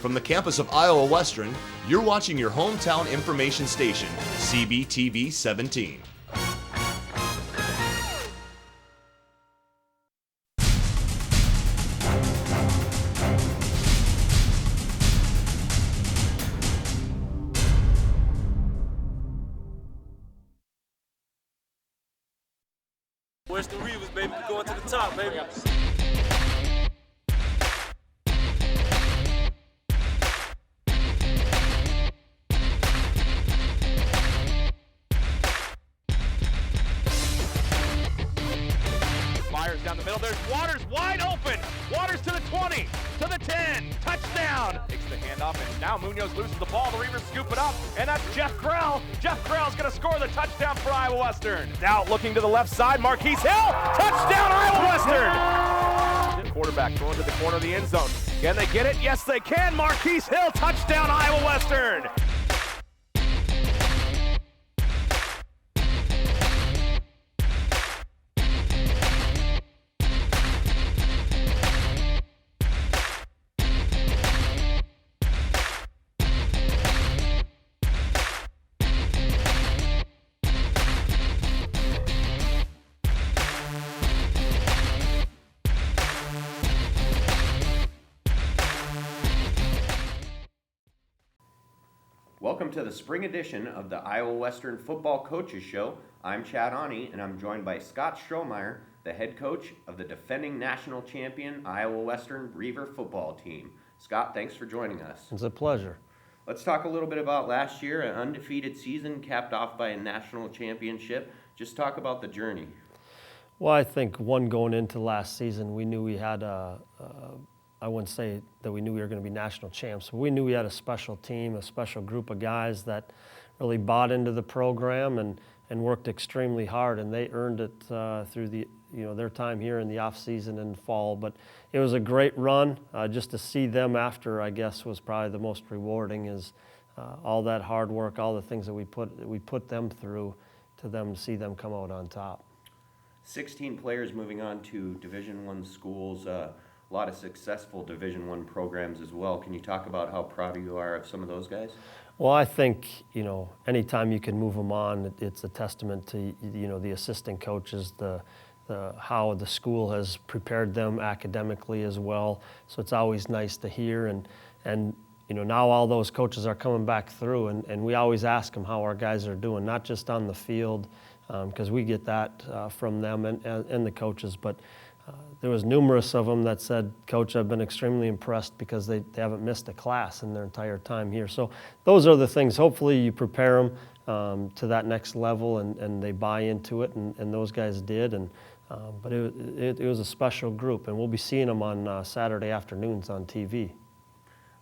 From the campus of Iowa Western, you're watching your hometown information station, CBTV 17. Where's the Reavers, baby? We're going to the top, baby. Myers down the middle. There's Waters wide open. Waters to the 20, to the 10. Touchdown. Takes the handoff, and now Munoz loses the ball. The Reavers scoop it up, and that's Jeff Grell. Jeff Grell's going to score the touchdown for Iowa Western. Now looking to the left side, Marquise Hill. Touchdown, Iowa Western. Quarterback throwing to the corner of the end zone. Can they get it? Yes, they can. Marquise Hill, touchdown, Iowa Western. Welcome to the spring edition of the Iowa Western Football Coaches Show. I'm Chad Ani, and I'm joined by Scott Strohmeyer, the head coach of the defending national champion Iowa Western Reaver football team. Scott, thanks for joining us. It's a pleasure. Let's talk a little bit about last year, an undefeated season capped off by a national championship. Just talk about the journey. Well, I think going into last season, we knew we had I wouldn't say that we knew we were going to be national champs, but we knew we had a special team, a special group of guys that really bought into the program and worked extremely hard, and they earned it through their time here in the off season and fall. But it was a great run. Just to see them after, I guess, was probably the most rewarding. Is all that hard work, all the things that we put them through, to see them come out on top. 16 players moving on to Division I schools. A lot of successful Division I programs as well. Can you talk about how proud you are of some of those guys? Well, I think, anytime you can move them on, it's a testament to, the assistant coaches, how the school has prepared them academically as well. So it's always nice to hear. And now all those coaches are coming back through, and we always ask them how our guys are doing, not just on the field, because we get that from them and the coaches, but there was numerous of them that said, Coach, I've been extremely impressed because they haven't missed a class in their entire time here. So those are the things. Hopefully you prepare them to that next level, and they buy into it, and those guys did. But it was a special group, and we'll be seeing them on Saturday afternoons on TV.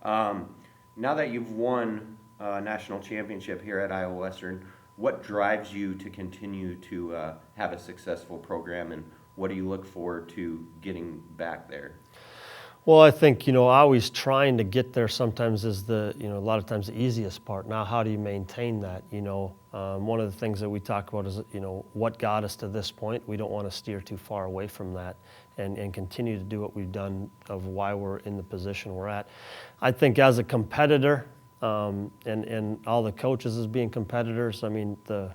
Now that you've won a national championship here at Iowa Western, what drives you to continue to have a successful program, and what do you look forward to getting back there? Well, I think, always trying to get there sometimes is a lot of times the easiest part. Now, how do you maintain that? One of the things that we talk about is, what got us to this point. We don't want to steer too far away from that and continue to do what we've done of why we're in the position we're at. I think as a competitor, and all the coaches as being competitors, I mean, the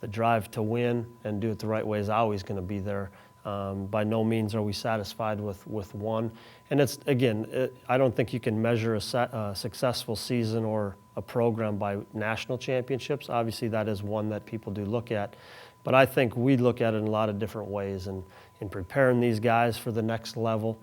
drive to win and do it the right way is always going to be there. By no means are we satisfied with one. And it's, again, I don't think you can measure a successful season or a program by national championships. Obviously, that is one that people do look at. But I think we look at it in a lot of different ways. And in preparing these guys for the next level,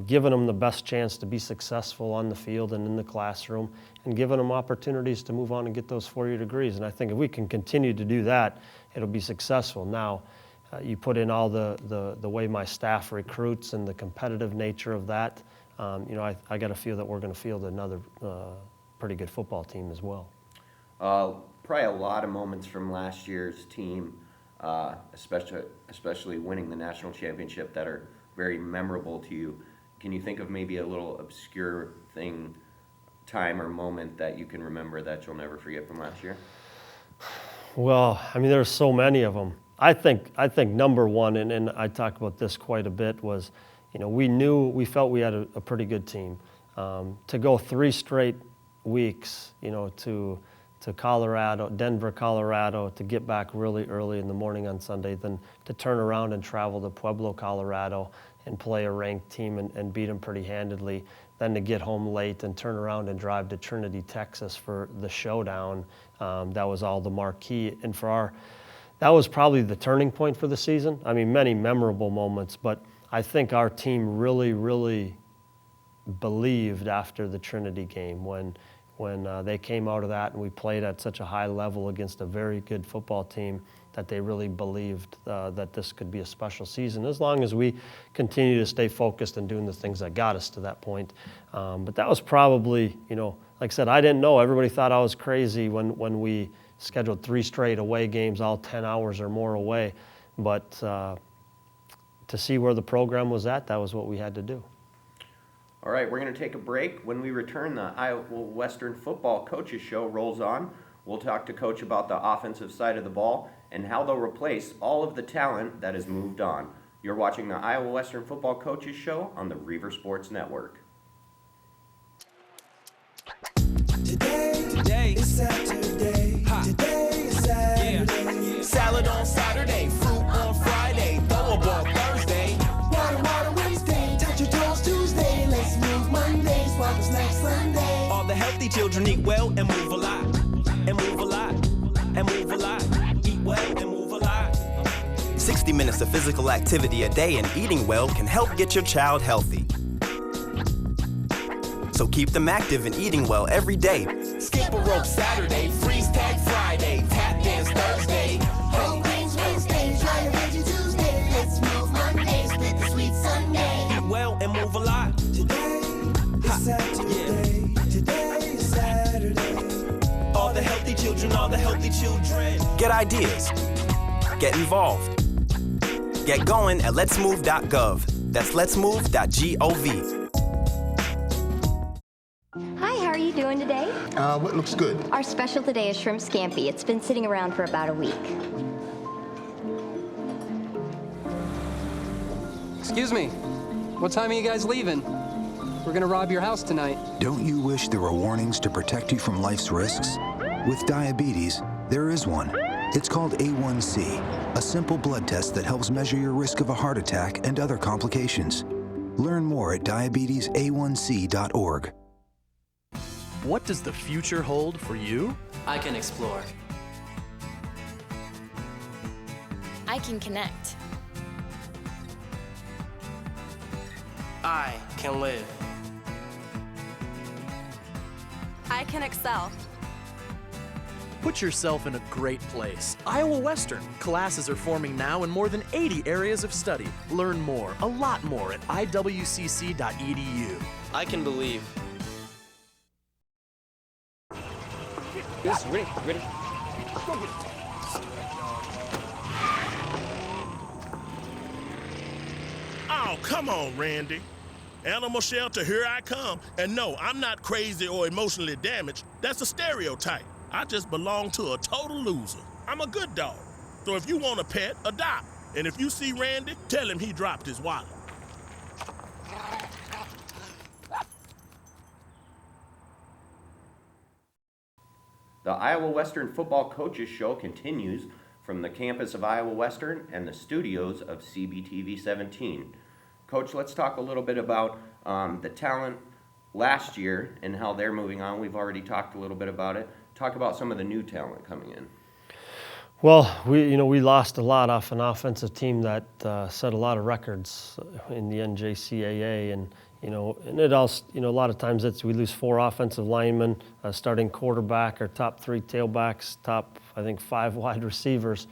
giving them the best chance to be successful on the field and in the classroom, and giving them opportunities to move on and get those 4-year degrees. And I think if we can continue to do that, it'll be successful. Now, you put in all the way my staff recruits and the competitive nature of that, I got to feel that we're going to field another pretty good football team as well. Probably a lot of moments from last year's team, especially winning the national championship, that are very memorable to you. Can you think of maybe a little obscure time or moment that you can remember that you'll never forget from last year? Well, I mean, there's so many of them. I think number one, and I talk about this quite a bit, was, we felt we had a pretty good team. to go 3 straight weeks, to Colorado, Denver, Colorado, to get back really early in the morning on Sunday, then to turn around and travel to Pueblo, Colorado, and play a ranked team and beat them pretty handedly, then to get home late and turn around and drive to Trinity, Texas for the showdown. That was all the marquee. And that was probably the turning point for the season. I mean, many memorable moments, but I think our team really, really believed after the Trinity game when they came out of that and we played at such a high level against a very good football team that they really believed that this could be a special season as long as we continue to stay focused and doing the things that got us to that point. But that was probably, like I said, I didn't know. Everybody thought I was crazy when we scheduled 3 straight away games, all 10 hours or more away. But to see where the program was at, that was what we had to do. All right, we're going to take a break. When we return, the Iowa Western Football Coaches Show rolls on. We'll talk to Coach about the offensive side of the ball and how they'll replace all of the talent that has moved on. You're watching the Iowa Western Football Coaches Show on the Reaver Sports Network. Today is Saturday. Today is Saturday. Salad on Saturday, fruit on Friday, throw a ball Thursday. Water Wednesday, touch your toes Tuesday. Let's move Monday, swap snacks Sunday. All the healthy children eat well and move a lot. And move a lot. And move a lot. Eat well and move a lot. 60 minutes of physical activity a day and eating well can help get your child healthy. So keep them active and eating well every day. Skip a rope Saturday, freeze tag Friday, tap dance Thursday. Whole grains Wednesday, try a veggie Tuesday. Let's move Monday, split the sweet Sunday. Eat well and move a lot. Today is Saturday. Yeah. Today is Saturday. All the healthy children, all the healthy children. Get ideas. Get involved. Get going at letsmove.gov. That's letsmove.gov. Hi, how are you doing today? What looks good? Our special today is shrimp scampi. It's been sitting around for about a week. Excuse me, what time are you guys leaving? We're gonna rob your house tonight. Don't you wish there were warnings to protect you from life's risks? With diabetes, there is one. It's called A1C, a simple blood test that helps measure your risk of a heart attack and other complications. Learn more at diabetesaonc.org. What does the future hold for you? I can explore. I can connect. I can live. I can excel. Put yourself in a great place. Iowa Western. Classes are forming now in more than 80 areas of study. Learn more, a lot more at iwcc.edu. I can believe. Yes, ready. Oh, come on, Randy. Animal shelter, here I come. And no, I'm not crazy or emotionally damaged. That's a stereotype. I just belong to a total loser. I'm a good dog. So if you want a pet, adopt. And if you see Randy, tell him he dropped his wallet. The Iowa Western Football Coaches Show continues from the campus of Iowa Western and the studios of CBTV 17. Coach, let's talk a little bit about the talent last year and how they're moving on. We've already talked a little bit about it. Talk about some of the new talent coming in. Well, we lost a lot off an offensive team that set a lot of records in the NJCAA, and it also, a lot of times we lose 4 offensive linemen, starting quarterback, our top 3 tailbacks, top, I think, 5 wide receivers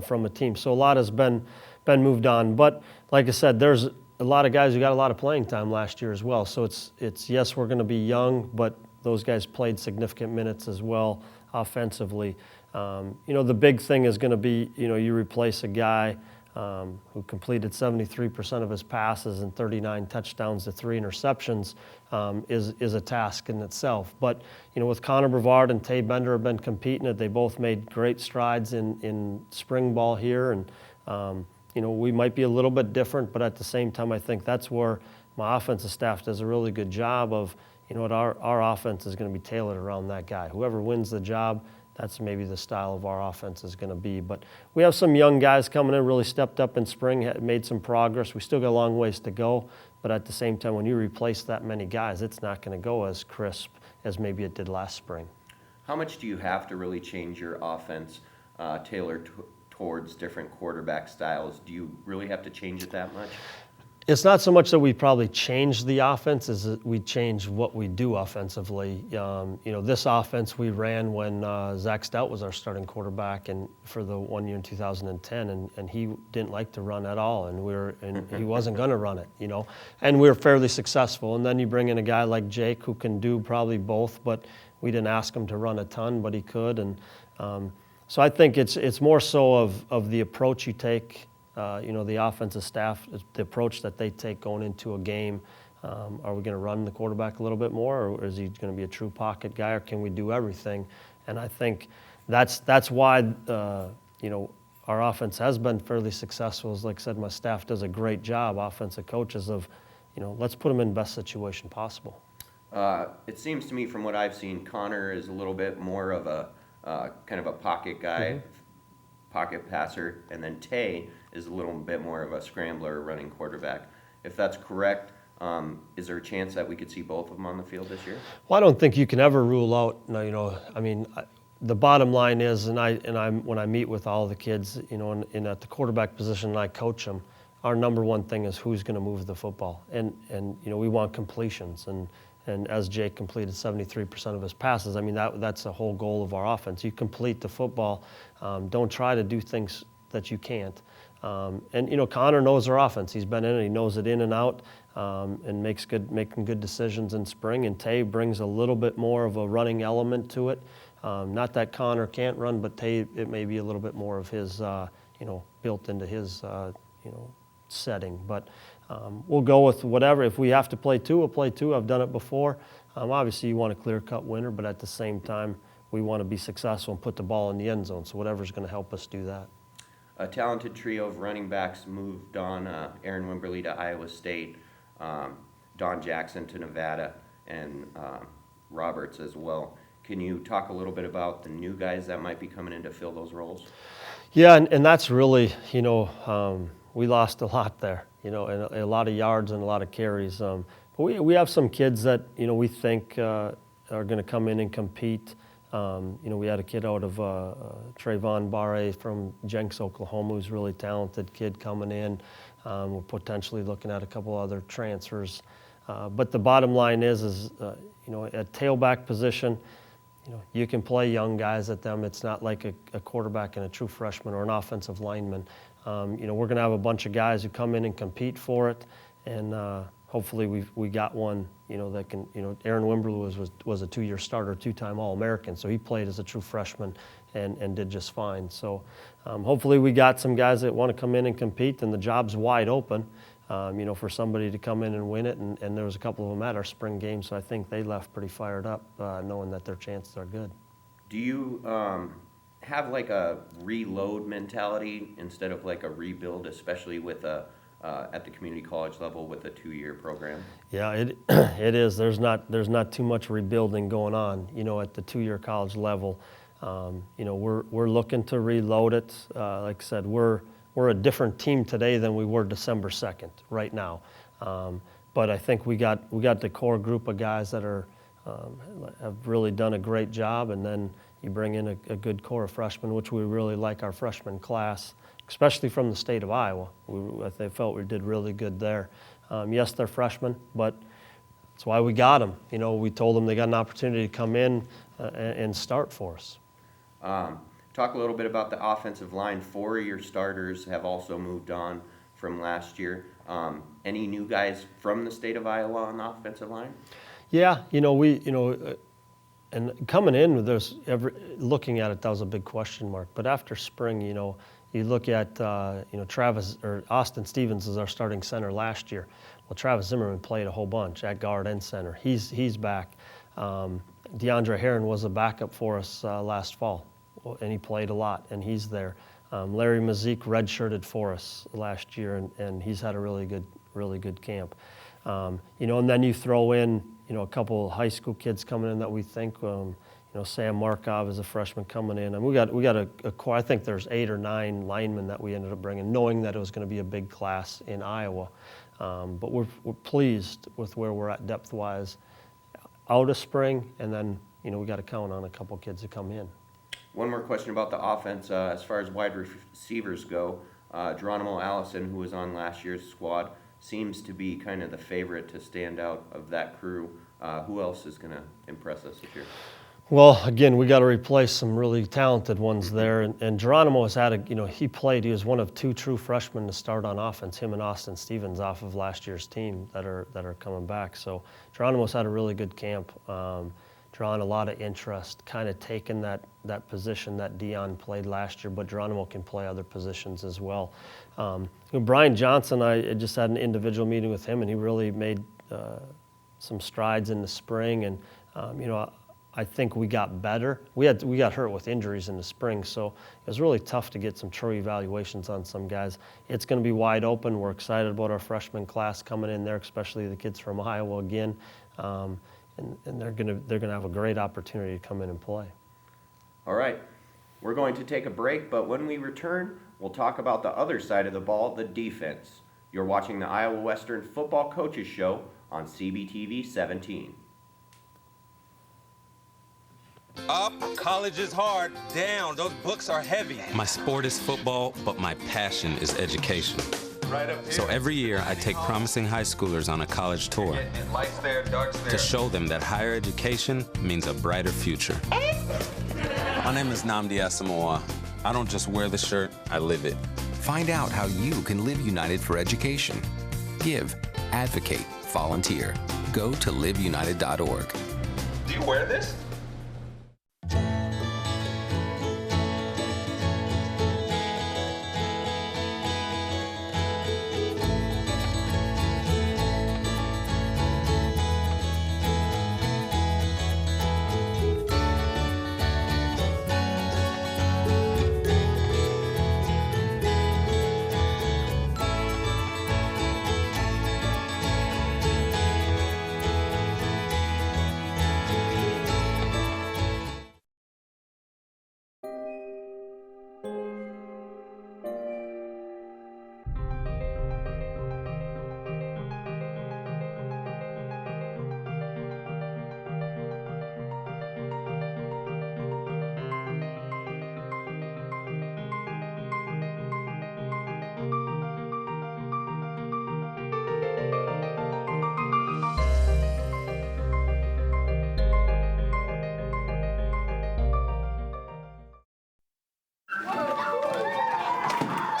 from a team. So a lot has been moved on. But like I said, there's a lot of guys who got a lot of playing time last year as well. So it's yes, we're going to be young, but those guys played significant minutes as well offensively. The big thing is going to be, you replace a guy who completed 73% of his passes and 39 touchdowns to 3 interceptions is a task in itself. But, with Connor Brevard and Tay Bender have been competing it. They both made great strides in spring ball here. And, we might be a little bit different, but at the same time, I think that's where my offensive staff does a really good job of, you know what, our offense is going to be tailored around that guy. Whoever wins the job, that's maybe the style of our offense is going to be. But we have some young guys coming in, really stepped up in spring, made some progress. We still got a long ways to go, but at the same time, when you replace that many guys, it's not going to go as crisp as maybe it did last spring. How much do you have to really change your offense tailored towards different quarterback styles? Do you really have to change it that much? It's not so much that we probably changed the offense as that we changed what we do offensively. You know, this offense we ran when Zach Stout was our starting quarterback, and for the 1 year in 2010, and he didn't like to run at all, and he wasn't going to run it, you know. And we were fairly successful. And then you bring in a guy like Jake who can do probably both, but we didn't ask him to run a ton, but he could. And so I think it's more so of the approach you take. You know, the offensive staff, the approach that they take going into a game. Are we going to run the quarterback a little bit more, or is he going to be a true pocket guy, or can we do everything? And I think that's why you know, our offense has been fairly successful. As like I said, my staff does a great job, offensive coaches, of, you know, let's put them in the best situation possible. It seems to me, from what I've seen, Connor is a little bit more of a kind of a pocket guy, pocket passer, and then Tay is a little bit more of a scrambler, running quarterback. If that's correct, is there a chance that we could see both of them on the field this year? Well, I don't think you can ever rule out. No, you know, I mean, the bottom line is, and I'm when I meet with all the kids, you know, at the quarterback position, and I coach them, our number one thing is who's going to move the football, and you know, we want completions, and as Jake completed 73% of his passes, I mean, that's the whole goal of our offense. You complete the football. Don't try to do things that you can't. And you know, Connor knows our offense. He's been in it. He knows it in and out, and making good decisions in spring. And Tay brings a little bit more of a running element to it. Not that Connor can't run, but Tay, it may be a little bit more of his, you know, built into his, you know, setting. But we'll go with whatever. If we have to play two, we'll play two. I've done it before. Obviously, you want a clear-cut winner, but at the same time, we want to be successful and put the ball in the end zone. So whatever's going to help us do that. A talented trio of running backs moved on. Aaron Wimberly to Iowa State, Don Jackson to Nevada, and Roberts as well. Can you talk a little bit about the new guys that might be coming in to fill those roles? Yeah, and that's really, you know, we lost a lot there, you know, and a lot of yards and a lot of carries. But we have some kids that, you know, we think are going to come in and compete. You know, we had a kid out of Trayvon Barre from Jenks, Oklahoma, who's a really talented kid coming in. We're potentially looking at a couple other transfers. But the bottom line is you know, at tailback position, you know, you can play young guys at them. It's not like a quarterback and a true freshman or an offensive lineman. You know, we're going to have a bunch of guys who come in and compete for it, and hopefully we got one, you know, that can, you know, Aaron Wimberly was a 2-year starter, 2-time All-American, so he played as a true freshman and did just fine. So hopefully we got some guys that want to come in and compete, and the job's wide open, you know, for somebody to come in and win it, and there was a couple of them at our spring game, so I think they left pretty fired up, knowing that their chances are good. Do you have like a reload mentality instead of like a rebuild, especially with at the community college level with a 2-year program? Yeah, it is. There's not too much rebuilding going on, you know, at the 2-year college level. You know, we're looking to reload it. Like I said, we're a different team today than we were December 2nd right now. But I think we got the core group of guys that have really done a great job, and then you bring in a good core of freshmen, which we really like our freshman class, especially from the state of Iowa. I felt we did really good there. Yes, they're freshmen, but that's why we got them. You know, we told them they got an opportunity to come in and start for us. Talk a little bit about the offensive line. 4 of your starters have also moved on from last year. Any new guys from the state of Iowa on the offensive line? Yeah, you know, and coming in, looking at it, that was a big question mark. But after spring, you know, you look at, you know, Austin Stevens is our starting center last year. Well, Travis Zimmerman played a whole bunch at guard and center. He's back. DeAndre Herron was a backup for us last fall, and he played a lot, and he's there. Larry Mazik redshirted for us last year, and he's had a really good camp. You know, and then you throw in, you know, a couple high school kids coming in that we think, you know, Sam Markov is a freshman coming in, and we got I think there's 8 or 9 linemen that we ended up bringing, knowing that it was going to be a big class in Iowa. But we're pleased with where we're at depth-wise out of spring, and then, you know, we got to count on a couple kids to come in. One more question about the offense. As far as wide receivers go, Geronimo Allison, who was on last year's squad, seems to be kind of the favorite to stand out of that crew. Who else is going to impress us this year? Well, again, we got to replace some really talented ones there. And Geronimo has had he was one of 2 true freshmen to start on offense, him and Austin Stevens off of last year's team that are coming back. So Geronimo's had a really good camp, drawn a lot of interest, kind of taken that position that Dion played last year, but Geronimo can play other positions as well. Brian Johnson, I just had an individual meeting with him, and he really made some strides in the spring, and I think we got better. We got hurt with injuries in the spring, so it was really tough to get some true evaluations on some guys. It's going to be wide open. We're excited about our freshman class coming in there, especially the kids from Iowa again, and they're going to have a great opportunity to come in and play. All right, we're going to take a break, but when we return, we'll talk about the other side of the ball, the defense. You're watching the Iowa Western Football Coaches Show on CBTV 17. Up, college is hard. Down, those books are heavy. My sport is football, but my passion is education. Right up here. So every year I take promising high schoolers on a college tour lights there, darks there. to show them that higher education means a brighter future. My name is Nnamdi Asamoah. I don't just wear the shirt, I live it. Find out how you can live united for education. Give, advocate, volunteer. Go to liveunited.org. Do you wear this?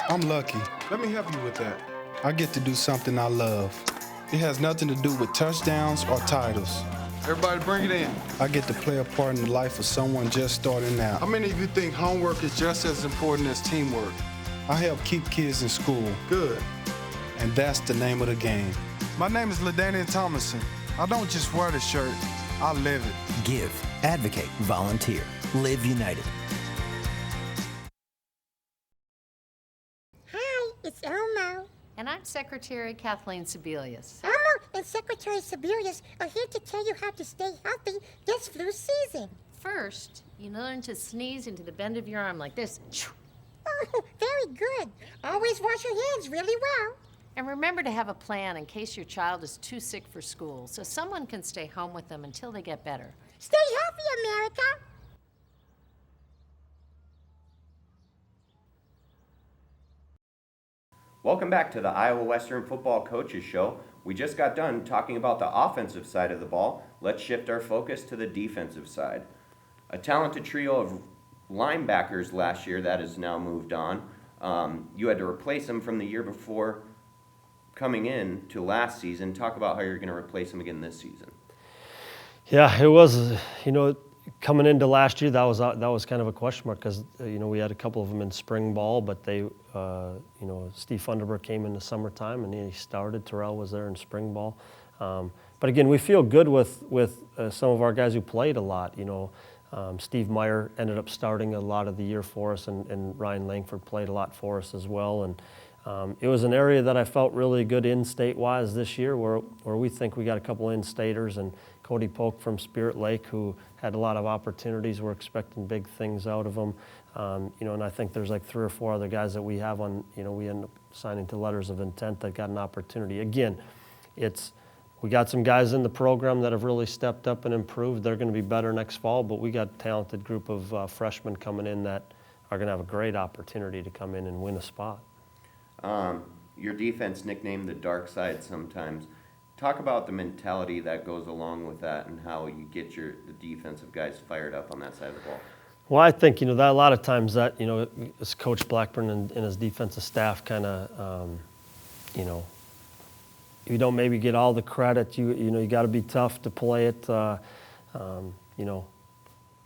I'm lucky. Let me help you with that. I get to do something I love. It has nothing to do with touchdowns or titles. Everybody bring it in. I get to play a part in the life of someone just starting out. How many of you think homework is just as important as teamwork? I help keep kids in school. Good. And that's the name of the game. My name is LaDainian Thomason. I don't just wear the shirt, I live it. Give, advocate, volunteer. Live United. It's Elmo. And I'm Secretary Kathleen Sebelius. Elmo and Secretary Sebelius are here to tell you how to stay healthy this flu season. First, you learn to sneeze into the bend of your arm like this. Oh, very good. Always wash your hands really well. And remember to have a plan in case your child is too sick for school, so someone can stay home with them until they get better. Stay healthy, America. Welcome back to the Iowa Western Football Coaches Show. We just got done talking about the offensive side of the ball. Let's shift our focus to the defensive side. A talented trio of linebackers last year that has now moved on. You had to replace them from the year before coming in to last season. Talk about how you're going to replace them again this season. Yeah, it was, coming into last year, that was kind of a question mark because, we had a couple of them in spring ball, but they, Steve Funderburg came in the summertime and he started. Terrell was there in spring ball. But again, we feel good with some of our guys who played a lot. Steve Meyer ended up starting a lot of the year for us, and Ryan Langford played a lot for us as well. And It was an area that I felt really good in-state-wise this year where we think we got a couple in-staters, and Cody Polk from Spirit Lake, who had a lot of opportunities. We're expecting big things out of him. And I think there's like 3 or 4 other guys that we have on, we end up signing to letters of intent that got an opportunity. Again, we got some guys in the program that have really stepped up and improved. They're going to be better next fall, but we got a talented group of freshmen coming in that are going to have a great opportunity to come in and win a spot. Your defense nicknamed the dark side sometimes. Talk about the mentality that goes along with that and how you get the defensive guys fired up on that side of the ball. Well, I think, that a lot of times that, as Coach Blackburn and his defensive staff kind of, you don't maybe get all the credit. You got to be tough to play it. Our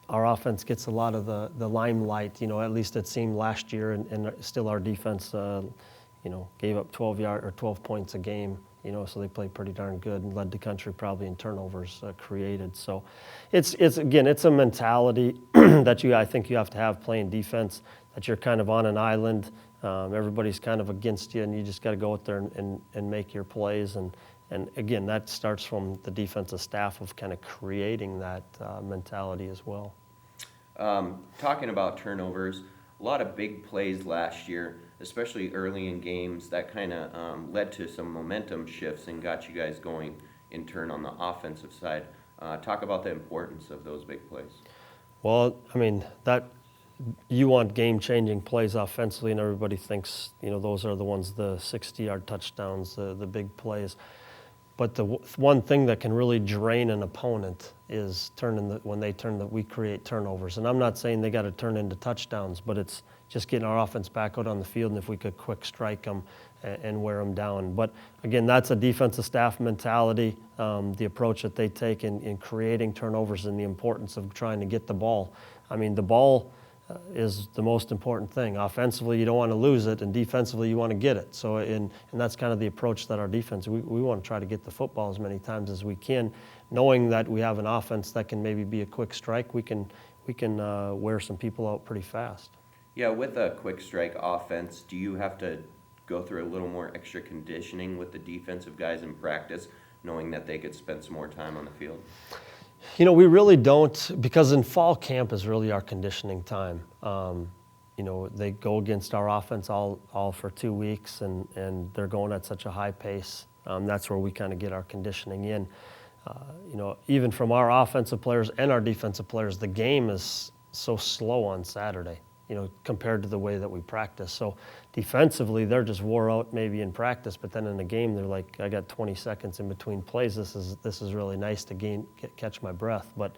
offense gets a lot of the limelight, at least it seemed last year, and still our defense, gave up 12 points a game, so they played pretty darn good and led the country probably in turnovers created. So it's a mentality that I think you have to have playing defense, that you're kind of on an island. Everybody's kind of against you, and you just got to go out there and make your plays. And again, that starts from the defensive staff of kind of creating that mentality as well. Talking about turnovers, a lot of big plays last year, especially early in games, that kind of led to some momentum shifts and got you guys going in turn on the offensive side. Talk about the importance of those big plays. Well, you want game-changing plays offensively, and everybody thinks, those are the ones, the 60-yard touchdowns, the big plays. But the one thing that can really drain an opponent is when we create turnovers. And I'm not saying they got to turn into touchdowns, but it's just getting our offense back out on the field, and if we could quick strike them and wear them down. But again, that's a defensive staff mentality, the approach that they take in creating turnovers and the importance of trying to get the ball. The ball is the most important thing. Offensively, you don't want to lose it, and defensively, you want to get it. So, and that's kind of the approach that our defense, we want to try to get the football as many times as we can, knowing that we have an offense that can maybe be a quick strike. We can wear some people out pretty fast. Yeah, with a quick strike offense, do you have to go through a little more extra conditioning with the defensive guys in practice, knowing that they could spend some more time on the field? We really don't, because in fall camp is really our conditioning time. They go against our offense all for 2 weeks, and they're going at such a high pace. That's where we kind of get our conditioning in. Even from our offensive players and our defensive players, the game is so slow on Saturday, compared to the way that we practice. So defensively, they're just wore out maybe in practice, but then in the game, they're like, I got 20 seconds in between plays. This is really nice to catch my breath. But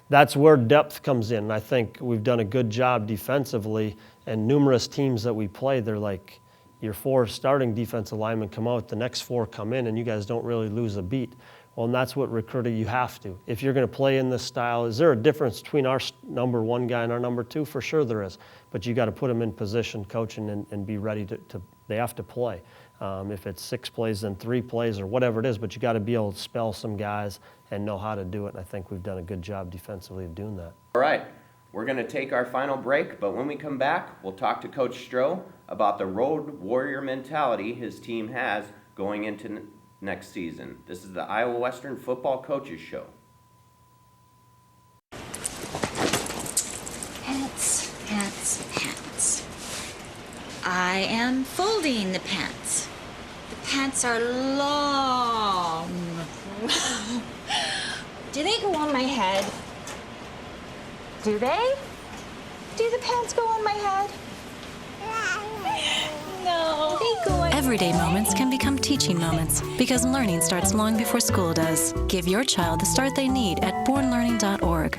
that's where depth comes in. And I think we've done a good job defensively, and numerous teams that we play, they're like, your 4 starting defensive linemen come out, the next 4 come in, and you guys don't really lose a beat. Well, and that's what recruiting, you have to. If you're going to play in this style, is there a difference between our number 1 guy and our number 2? For sure there is. But you got to put them in position, coaching, and be ready to they have to play. If it's 6 plays, then 3 plays, or whatever it is, but you got to be able to spell some guys and know how to do it. And I think we've done a good job defensively of doing that. All right, we're going to take our final break, but when we come back, we'll talk to Coach Stroh about the road warrior mentality his team has going into next season. This is the Iowa Western Football Coaches Show. Pants, pants, pants. I am folding the pants. The pants are long. Do they go on my head? Do they? Do the pants go on my head? No. They go on. Everyday moments can become teaching moments because learning starts long before school does. Give your child the start they need at bornlearning.org.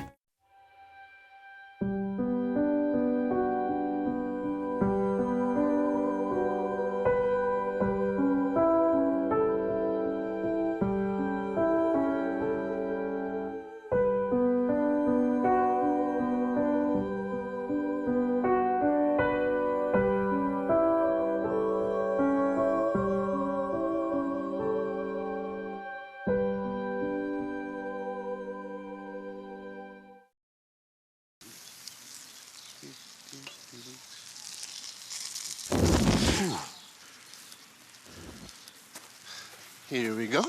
Here we go.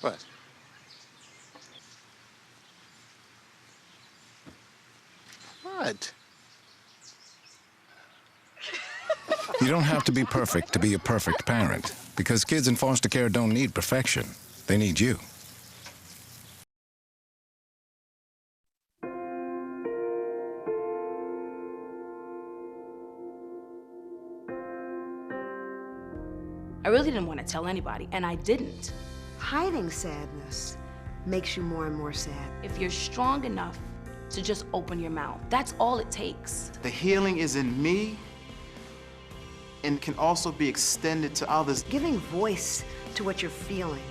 What? What? You don't have to be perfect to be a perfect parent, because kids in foster care don't need perfection. They need you. I really didn't want to tell anybody, and I didn't. Hiding sadness makes you more and more sad. If you're strong enough to just open your mouth, that's all it takes. The healing is in me and can also be extended to others. Giving voice to what you're feeling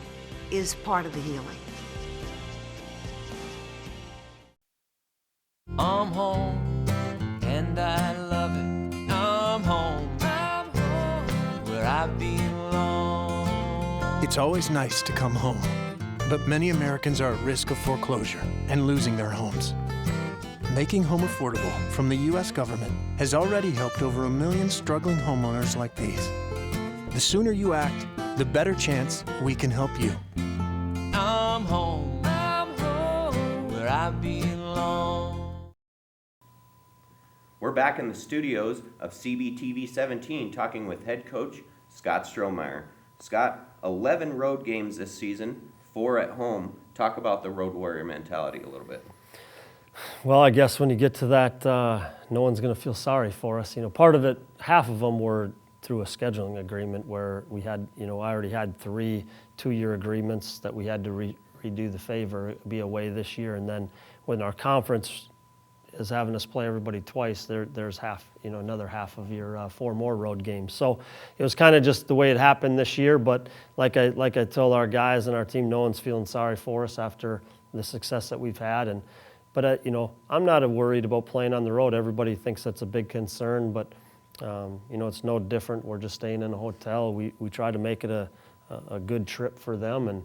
is part of the healing. I'm home, and I love it. I'm home, where I belong. It's always nice to come home, but many Americans are at risk of foreclosure and losing their homes. Making home affordable from the U.S. government has already helped over 1 million struggling homeowners like these. The sooner you act, the better chance we can help you. I'm home, where I belong. We're back in the studios of CBTV 17 talking with head coach Scott Strohmeyer. Scott, 11 road games this season, 4 at home. Talk about the road warrior mentality a little bit. Well, I guess when you get to that, no one's going to feel sorry for us. You know, part of it, half of them were through a scheduling agreement where we had, I already had 3 2-year agreements that we had to redo the favor, be away this year. And then when our conference is having us play everybody twice, there's half, another half of your 4 more road games. So it was kind of just the way it happened this year. But like I told our guys and our team, no one's feeling sorry for us after the success that we've had. But I'm not worried about playing on the road. Everybody thinks that's a big concern, but it's no different. We're just staying in a hotel. We try to make it a good trip for them.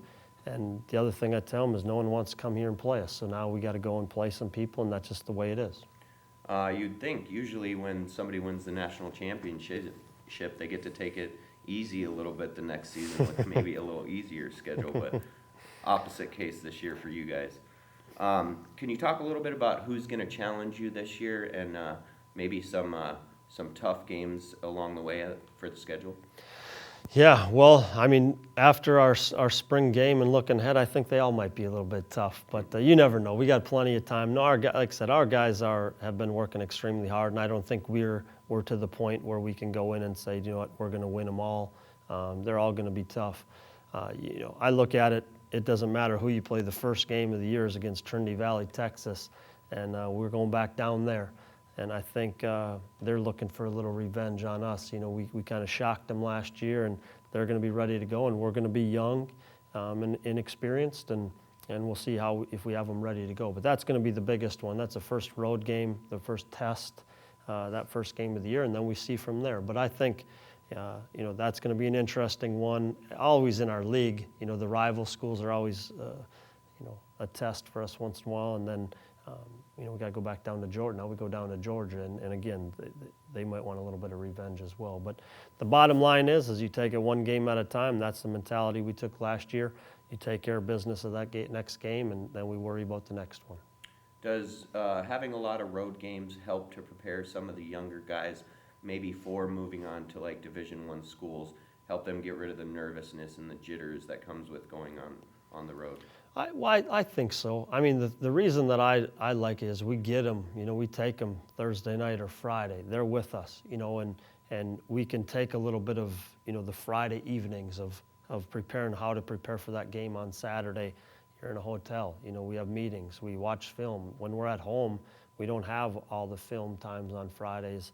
And the other thing I tell them is no one wants to come here and play us. So now we got to go and play some people, and that's just the way it is. You'd think usually when somebody wins the national championship, they get to take it easy a little bit the next season with maybe a little easier schedule, but opposite case this year for you guys. Can you talk a little bit about who's going to challenge you this year and maybe some tough games along the way for the schedule? Yeah, well, I mean, after our spring game and looking ahead, I think they all might be a little bit tough, but you never know. We got plenty of time. No, like I said, our guys have been working extremely hard, and I don't think we're to the point where we can go in and say, you know what, we're going to win them all. They're all going to be tough. I look at it. It doesn't matter who you play. The first game of the year is against Trinity Valley, Texas, and we're going back down there. And I think they're looking for a little revenge on us. We kind of shocked them last year, and they're going to be ready to go, and we're going to be young and inexperienced, and we'll see if we have them ready to go. But that's going to be the biggest one. That's the first road game, the first test, that first game of the year, and then we see from there. But I think that's going to be an interesting one. Always in our league, the rival schools are always, a test for us once in a while. And then, we got to go back down to Georgia. Now we go down to Georgia, and again, they might want a little bit of revenge as well. But the bottom line is you take it one game at a time. That's the mentality we took last year. You take care of business of that next game, and then we worry about the next one. Does having a lot of road games help to prepare some of the younger guys maybe for moving on to like Division I schools, help them get rid of the nervousness and the jitters that comes with going on the road? I think so. I mean, the reason that I like it is we get them, we take them Thursday night or Friday. They're with us, and we can take a little bit of, the Friday evenings of preparing how to prepare for that game on Saturday. You're in a hotel, we have meetings, we watch film. When we're at home, we don't have all the film times on Fridays.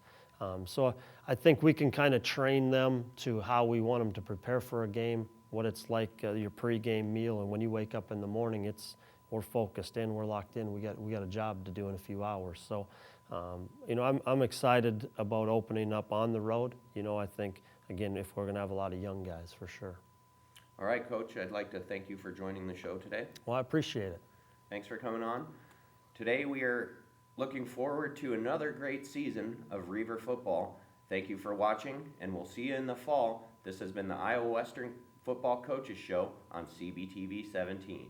So I think we can kind of train them to how we want them to prepare for a game, what it's like your pregame meal, and when you wake up in the morning, we're focused in, we're locked in, we got a job to do in a few hours. So, I'm excited about opening up on the road. I think again, if we're going to have a lot of young guys for sure. All right, Coach, I'd like to thank you for joining the show today. Well, I appreciate it. Thanks for coming on. Today we are looking forward to another great season of Reaver football. Thank you for watching, and we'll see you in the fall. This has been the Iowa Western Football Coaches Show on CBTV 17.